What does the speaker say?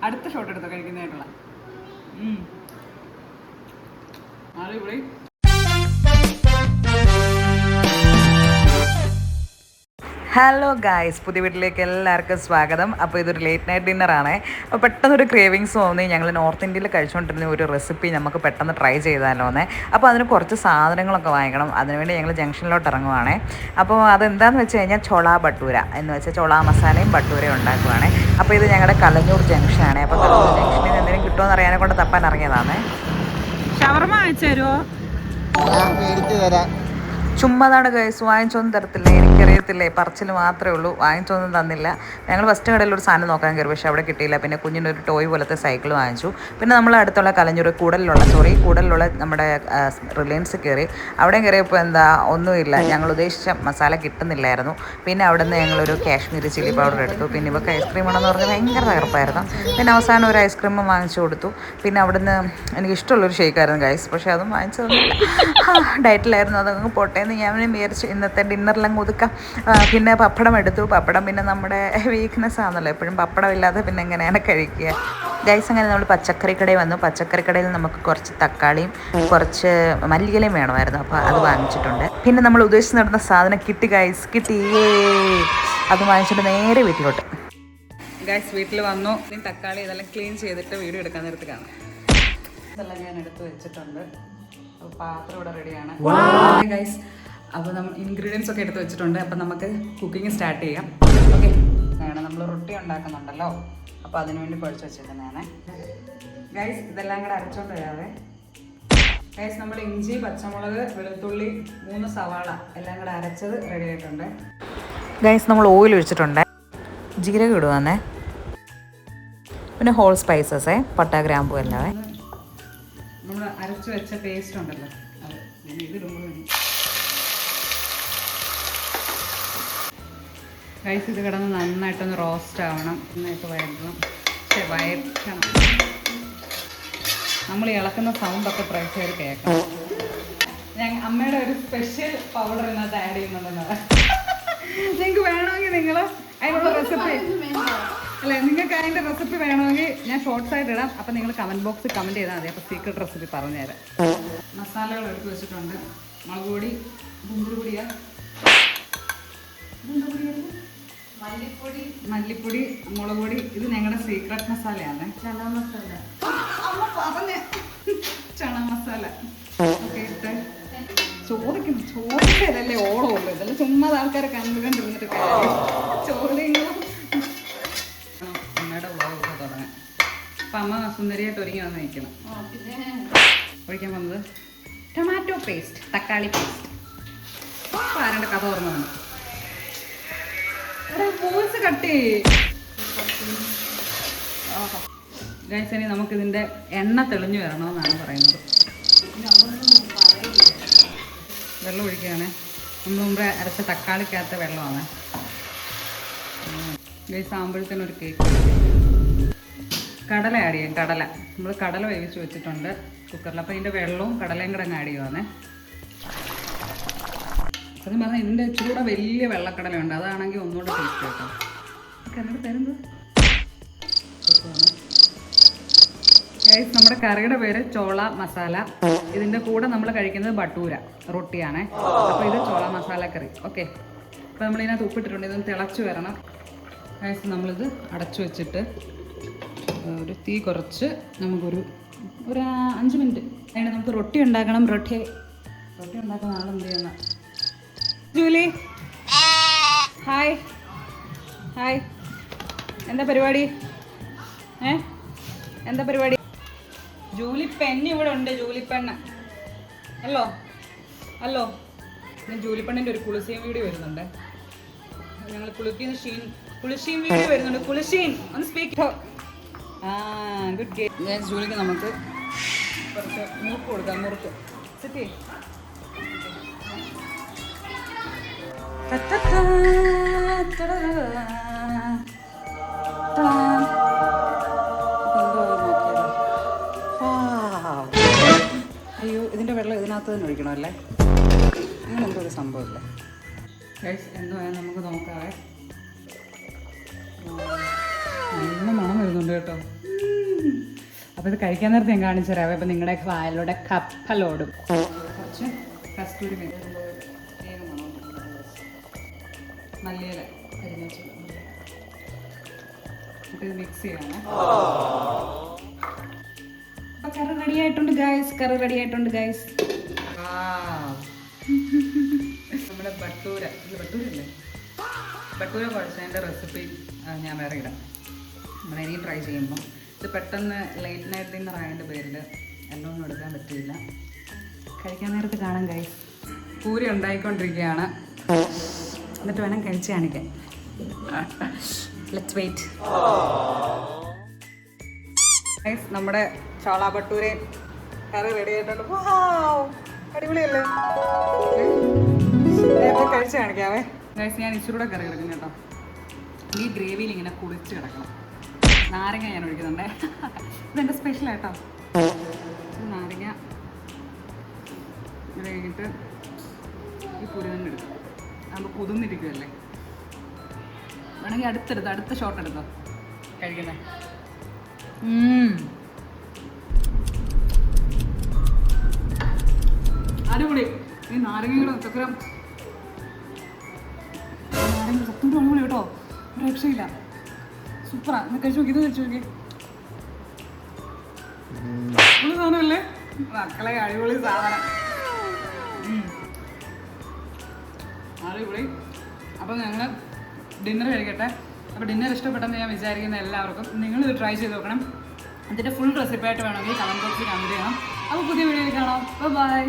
അടുത്ത ഷോട്ട് എടുത്തോ കഴിക്കുന്നതായിട്ടുള്ള. അടിപൊളി. ഹലോ ഗായ്സ്, പുതിയ വീട്ടിലേക്ക് എല്ലാവർക്കും സ്വാഗതം. അപ്പോൾ ഇതൊരു ലേറ്റ് നൈറ്റ് ഡിന്നറാണ്. അപ്പോൾ പെട്ടെന്നൊരു ക്രേവിങ്സ് തോന്നി. ഞങ്ങൾ നോർത്ത് ഇന്ത്യയിൽ കഴിച്ചുകൊണ്ടിരുന്ന ഒരു റെസിപ്പി നമുക്ക് പെട്ടെന്ന് ട്രൈ ചെയ്താലോ എന്ന്. അപ്പോൾ അതിന് കുറച്ച് സാധനങ്ങളൊക്കെ വാങ്ങിക്കണം. അതിനുവേണ്ടി ഞങ്ങൾ ജംഗ്ഷനിലോട്ട് ഇറങ്ങുവാണ്. അപ്പോൾ അതെന്താണെന്ന് വെച്ച് കഴിഞ്ഞാൽ ചോള ഭട്ടൂര എന്ന് വെച്ചാൽ ചോള മസാലയും ഭട്ടൂരയും ഉണ്ടാക്കുവാണ്. അപ്പോൾ ഇത് ഞങ്ങളുടെ കലഞ്ഞൂർ ജംഗ്ഷനാണ്. അപ്പോൾ കലഞ്ഞൂർ ജംഗ്ഷനിൽ നിന്ന് എന്തെങ്കിലും കിട്ടുമെന്ന് അറിയാനെ കൊണ്ട് തപ്പാൻ ഇറങ്ങിയതാണ്. ഷവർമ അയച്ചു തരുമോ? ചുമ്മാതാണ് ഗൈസ്, വാങ്ങിച്ചൊന്നും തരത്തില്ല. എനിക്കറിയത്തില്ലേ, പറച്ചിൽ മാത്രമേ ഉള്ളൂ, വാങ്ങിച്ചൊന്നും തന്നില്ല. ഞങ്ങൾ ഫസ്റ്റ് കടയിൽ ഒരു സാധനം നോക്കാൻ കയറി, പക്ഷേ അവിടെ കിട്ടിയില്ല. പിന്നെ കുഞ്ഞിനൊരു ടോയ് പോലത്തെ സൈക്കിൾ വാങ്ങിച്ചു. പിന്നെ നമ്മൾ അടുത്തുള്ള കലഞ്ഞൂർ കൂടലിലുള്ള നമ്മുടെ റിലയൻസ് കയറി. അവിടെ കയറിയപ്പോൾ ഒന്നുമില്ല, ഞങ്ങൾ ഉദ്ദേശിച്ച മസാല കിട്ടുന്നില്ലായിരുന്നു. പിന്നെ അവിടെ നിന്ന് ഞങ്ങളൊരു കാശ്മീരി ചില്ലി പൗഡർ എടുത്തു. പിന്നെ ഇവർക്ക് ഐസ്ക്രീം ആണെന്ന് പറഞ്ഞാൽ ഭയങ്കര തകർപ്പായിരുന്നു. പിന്നെ അവസാനം ഒരു ഐസ്ക്രീം വാങ്ങിച്ചു കൊടുത്തു. പിന്നെ അവിടെ നിന്ന് എനിക്കിഷ്ടമുള്ളൊരു ഷേക്കായിരുന്നു ഗൈസ്, പക്ഷേ അതും വാങ്ങിച്ചതൊന്നുമില്ല. ഡയറ്റിലായിരുന്നു, അതങ്ങ് പോട്ടെ എന്ന് ഞാൻ വിചാരിച്ചു. ഇന്നത്തെ ഡിന്നറിലങ്ങ് ഒതുക്കാം. പിന്നെ പപ്പടം എടുത്തു. പപ്പടം പിന്നെ നമ്മുടെ വീക്ക്നെസ് ആണല്ലോ, എപ്പോഴും പപ്പടം ഇല്ലാതെ പിന്നെ എങ്ങനെയാണ് കഴിക്കുക ഗൈസ്. അങ്ങനെ നമ്മൾ പച്ചക്കറി കടയിൽ വന്നു. പച്ചക്കറി കടയിൽ നമുക്ക് കുറച്ച് തക്കാളിയും കുറച്ച് മല്ലിയിലയും വേണമായിരുന്നു, അപ്പോൾ അത് വാങ്ങിച്ചിട്ടുണ്ട്. പിന്നെ നമ്മൾ ഉദ്ദേശിച്ച് നടന്ന സാധനം കിട്ടി ഗൈസ്, കിട്ടിയേ. അത് വാങ്ങിച്ചിട്ട് നേരെ വീട്ടിലോട്ട്. ഗൈസ് വീട്ടിൽ വന്നു. തക്കാളി ഇതെല്ലാം ക്ലീൻ ചെയ്തിട്ട് വീഡിയോ എടുക്കാൻ നേരത്ത് കാണാം. ഇതെല്ലാം ഞാൻ എടുത്ത് വെച്ചിട്ടുണ്ട്. പാത്രം ഇവിടെ റെഡിയാണ് ഗൈസ്. അപ്പോൾ നമ്മൾ ഇൻഗ്രീഡിയൻസ് ഒക്കെ എടുത്ത് വെച്ചിട്ടുണ്ട്. അപ്പം നമുക്ക് കുക്കിംഗ് സ്റ്റാർട്ട് ചെയ്യാം. ഓക്കെ, വേണം നമ്മൾ റൊട്ടി ഉണ്ടാക്കുന്നുണ്ടല്ലോ, അപ്പോൾ അതിനുവേണ്ടി കുഴച്ച് വെച്ചിരിക്കുന്നതാണ് ഗൈസ്. ഇതെല്ലാം കൂടെ അരച്ചോണ്ട് വരാതെ ഗൈസ്. നമ്മൾ ഇഞ്ചി, പച്ചമുളക്, വെളുത്തുള്ളി, 3 സവാള എല്ലാം കൂടെ അരച്ചത് റെഡി ആയിട്ടുണ്ട് ഗൈസ്. നമ്മൾ ഓയിൽ ഒഴിച്ചിട്ടുണ്ട്. ജീരകം ഇടുവാന്നേ. പിന്നെ ഹോൾ സ്പൈസസ്, പട്ട, ഗ്രാമ്പൂ എല്ലാം. നമ്മൾ അരച്ച് വെച്ച പേസ്റ്റ് ഉണ്ടല്ലോ, അത് ഇതിടുമ്പോൾ ഗൈസ് ഇത് കിടന്ന് നന്നായിട്ടൊന്ന് റോസ്റ്റ് ആവണം, നന്നായിട്ട് വഴറ്റണം. നമ്മൾ ഇളക്കുന്ന സൗണ്ടൊക്കെ പ്രേക്ഷകർ കേൾക്കണം. അമ്മയുടെ ഒരു സ്പെഷ്യൽ പൗഡർ ഇതിനകത്ത് ആഡ് ചെയ്യുന്നുണ്ടെന്നത്. നിങ്ങൾക്ക് വേണമെങ്കിൽ നിങ്ങൾ അതിനുള്ള റെസിപ്പി അല്ലേ, നിങ്ങൾക്ക് അതിൻ്റെ റെസിപ്പി വേണമെങ്കിൽ ഞാൻ ഷോർട്സ് ആയിട്ട് ഇടാം. അപ്പം നിങ്ങൾ കമൻറ്റ് ബോക്സിൽ കമൻറ്റ് ചെയ്താൽ മതി. അപ്പോൾ സീക്രട്ട് റെസിപ്പി പറഞ്ഞുതരാം. മസാലകൾ എടുത്ത് വെച്ചിട്ടുണ്ട്. മുളക് പൊടി, കുമ്പുപൊടിയാണ്, മല്ലിപ്പൊടി, മുളക് പൊടി. ഇത് ഞങ്ങളുടെ സീക്രട്ട് മസാലയാണ്, ചണ മസാല. ഒക്കെ ഇട്ട് ചോദിക്കല്ലേ ഓളമുള്ളൂ. ഇതെല്ലാം ചുമ്മാ ആൾക്കാരെ കണ്ടുകൊണ്ടിരുന്നിട്ട് ചോദ്യങ്ങളും. അമ്മയുടെ വ്ളോഗ് തുടങ്ങാൻ. അപ്പം അമ്മ സുന്ദരിയായിട്ട് ഒരുങ്ങി വന്ന് നിൽക്കണം. ഒഴിക്കാൻ വന്നത് ടൊമാറ്റോ പേസ്റ്റ്, തക്കാളി പേസ്റ്റ്. അപ്പം ആരുടെ കഥ ഓർമ്മ വന്നു. Voice cut guys. ഇനി നമുക്കിതിൻ്റെ എണ്ണ തെളിഞ്ഞു വരണമെന്നാണ് പറയുന്നത്. വെള്ളം ഒഴിക്കുകയാണ്. നമ്മൾ മുമ്പ് അരച്ച തക്കാളിക്കകത്ത വെള്ളമാണ് ഗൈസ്. ആകുമ്പോഴത്തേനും ഒരു കേക്ക്. കടല ആഡ് ചെയ്യാം. നമ്മൾ കടല വേവിച്ച് വെച്ചിട്ടുണ്ട് കുക്കറിൽ. അപ്പോൾ ഇതിൻ്റെ വെള്ളവും കടലയും കൂടെ അങ്ങ് ആഡ് ചെയ്യുവാണ്. സത്യം പറഞ്ഞാൽ ഇതിൻ്റെ ഇച്ചിരി കൂടെ വലിയ വെള്ളക്കടലയുണ്ട്, അതാണെങ്കിൽ ഒന്നുകൂടെ ടേസ്റ്റ് കേട്ടോ. കറിയുടെ പേരെന്ത് ഗൈസ്? നമ്മുടെ കറിയുടെ പേര് ചോള മസാല. ഇതിൻ്റെ കൂടെ നമ്മൾ കഴിക്കുന്നത് ഭട്ടൂര റൊട്ടിയാണ്. അപ്പോൾ ഇത് ചോള മസാല കറി. ഓക്കെ, അപ്പോൾ നമ്മളിതിനകത്ത് ഉപ്പിട്ടിട്ടുണ്ട്. ഇതൊന്ന് തിളച്ച് വരണം ഗൈസ്. നമ്മളിത് അടച്ചു വെച്ചിട്ട് ഒരു തീ കുറച്ച് നമുക്കൊരു 5 മിനിറ്റ് അതിന് നമുക്ക് റൊട്ടി ഉണ്ടാക്കണം. റൊട്ടി ഉണ്ടാക്കുന്ന ആളെന്ത് ചെയ്യുന്ന ജൂലി? Hi hi. എന്താ പരിപാടി? എന്താ പരിപാടി? ജൂലിപ്പെണ്ണ് ഇവിടെ ഉണ്ട്. ജൂലിപ്പെണ്ണ് അല്ലോ. പിന്നെ ജൂലിപ്പെണ്ണിൻ്റെ ഒരു കുളിസീൻ വീഡിയോ വരുന്നുണ്ട്. ഞങ്ങൾ കുളിസീൻ വീഡിയോ വരുന്നുണ്ട്. കുളിസീൻ ഒന്ന് സ്പീക്ക്. Good game. ജൂലിക്ക് നമുക്ക് കുറച്ച് മുറുക്ക് കൊടുക്കാം. മുറുക്ക് സിറ്റി. അയ്യോ, ഇതിൻ്റെ വെള്ളം ഇതിനകത്ത് തന്നെ ഒഴിക്കണമല്ലേ? അങ്ങനെ എന്തോ ഒരു സംഭവമില്ല ഗൈസ്. എന്തോ നമുക്ക് നോക്കാവേ. നല്ല മണം വരുന്നുണ്ട് കേട്ടോ. അപ്പോൾ ഇത് കഴിക്കാൻ നേരത്തെ ഞാൻ കാണിച്ചു തരാം. അപ്പോൾ നിങ്ങളുടെ വായിലൂടെ കപ്പലോടും. കുറച്ച് കസ്തൂരി മേത്തി, മല്ലിയില അരിഞ്ഞു ഇത് മിക്സ് ചെയ്യണം. അപ്പോൾ കറി റെഡി ആയിട്ടുണ്ട് ഗൈസ്. നമ്മുടെ ബട്ടൂരല്ലേ, ബട്ടൂര കുഴച്ചതിൻ്റെ റെസിപ്പി ഞാൻ വേറെ ഇടാം. നമ്മൾ ഇനി ട്രൈ ചെയ്യുമ്പോൾ ഇത് പെട്ടെന്ന് ലേറ്റ് നൈറ്റ് ഡിന്നർ ആയതിൻ്റെ പേരിൽ എല്ലാം ഒന്നും എടുക്കാൻ പറ്റില്ല. കഴിക്കാൻ നേരത്ത് കാണാൻ ഗൈസ്. പൂരി ഉണ്ടായിക്കൊണ്ടിരിക്കുകയാണ്, എന്നിട്ട് വേണം കഴിച്ച് കാണിക്കാൻ. Let's wait. ഗൈസ്, നമ്മുടെ ചോള ഭട്ടൂരെ കറി റെഡി ആയിട്ടുണ്ട്. അടിപൊളിയല്ലേ? നേരത്തെ കഴിച്ച് കാണിക്കാവേ ഗൈസ്. ഞാൻ ഇച്ചിരൂടെ കറി കിടക്കും കേട്ടോ. ഈ ഗ്രേവിയിൽ ഇങ്ങനെ കുളിച്ച് കിടക്കണം. നാരങ്ങ ഞാൻ ഒഴിക്കുന്നുണ്ടേ, ഇതെൻ്റെ സ്പെഷ്യൽ ആയിട്ടോ. നാരങ്ങ ഇത് കഴിഞ്ഞിട്ട് ഈ പുരി തന്നെ എടുക്കും. നമ്മൾ കുതിർന്നിരിക്കുമല്ലേ. വേണമെങ്കിൽ അടുത്ത ഷോട്ട് എടുത്തോ കഴിക്കുന്നേ. അടിപൊളി. ഈ നാരങ്ങയുടെ ചക്കരം നാരങ്ങ സത്യം അടിപൊളി കേട്ടോ, ഒരു രക്ഷയില്ല. സൂപ്പറാ. ഒന്ന് കഴിച്ചു നോക്കി, ഇത് കഴിച്ചു നോക്കി. അടിപൊളി സാധനമല്ലേ മക്കളെ, അടിപൊളി സാധനം. അടിപൊളി. അപ്പോൾ ഞങ്ങൾ ഡിന്നർ കഴിക്കട്ടെ. അപ്പോൾ ഡിന്നർ ഇഷ്ടപ്പെട്ടെന്ന് ഞാൻ വിചാരിക്കുന്ന എല്ലാവർക്കും നിങ്ങളിത് ട്രൈ ചെയ്ത് നോക്കണം. അതിൻ്റെ ഫുൾ റെസിപ്പി ആയിട്ട് വേണമെങ്കിൽ കമൻറ്റ് ബോക്സിൽ കമൻറ്റ് ചെയ്യണം. അപ്പോൾ പുതിയ വീഡിയോയിൽ കാണാം. ബൈ.